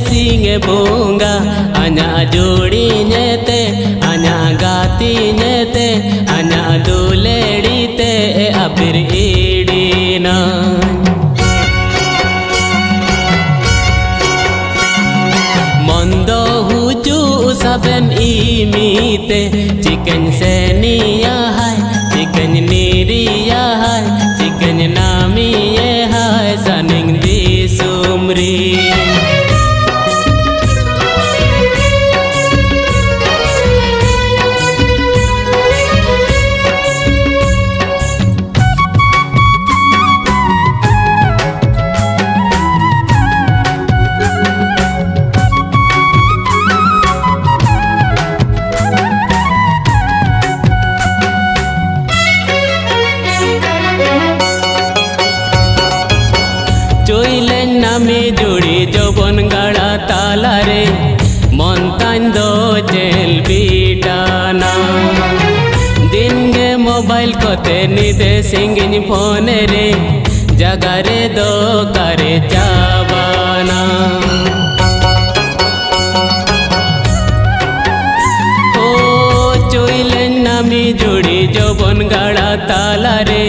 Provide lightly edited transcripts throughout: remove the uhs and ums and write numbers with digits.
singe bunga anya jodi nyete anya gati nyete anya duledi te abir idina mondo huju saben imite chicken senia hai chicken niria hai chicken nami hai saning di sumri nami jodi jobon gada tala re montan do jel bitana din ge mobile kote nide singin phone re jagare do kare chabana o choilen nami jodi jobon gada tala re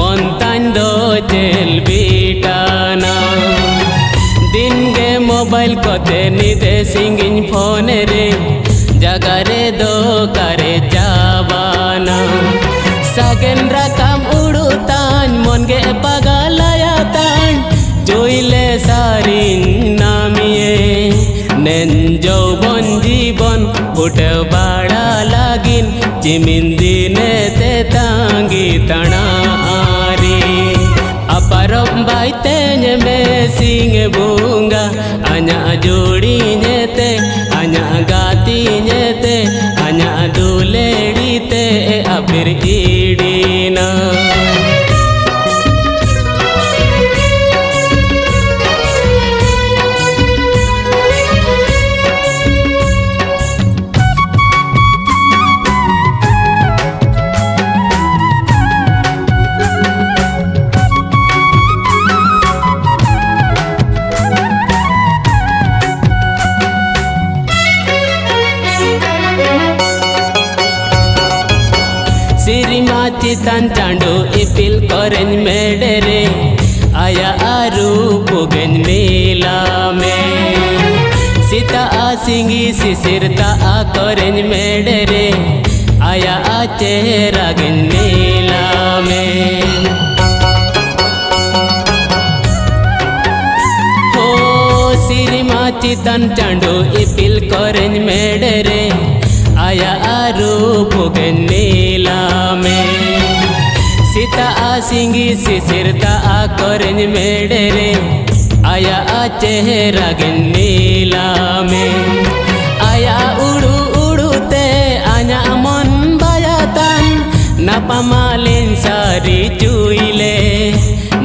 montan do jel bitana दिन गे mobile कोते निदे सिंगिन phone रे जगरे दो करे जावाना सागेन रकम उड़ुतान मन गे पगलाया तान जोइले सारिन नामिए नेन जौबन जीवन उठे बाड़ा लागिन जिमिन दिने ते तांगी तना आरी aparom baite me singe bunga anya jodi nyete anya gati nyete anya duledi te abir idina चितान Chando इपिल करें मेडरे आया आरू पुगन मेला में सीता आसिंगी सिसिरता आ करें मेडरे आया आ चेहरा गन मेला में हो सिरिमा चितान चांडो इपिल करें मेडरे आया आरू पुगन मेला में सीता आसिंगी सिसिरता आ करें मेडरे आया आ चेहरा गन मेला में आया उड़ू उड़ू ते आया मन बायातान नापामालिन सारी चुइले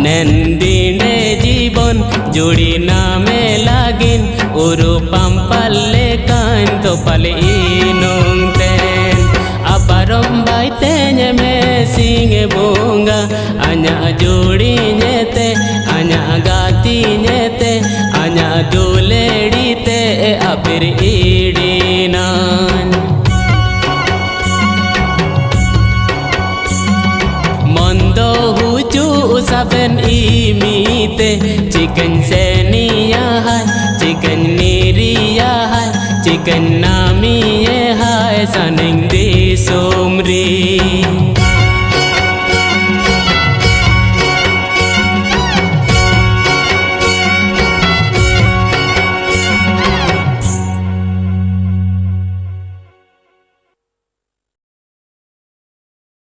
नंदिने जीवन जोड़ी नामे लागिन उरु पाम्पाले कान तो पले इनोंगतेन aparom baite me singe bunga anya jodi nyete anya gati nyete anya duledi te abir idina mondo huju saben imite chicken senia hai chicken niria hai chicken nami hai saning di sumri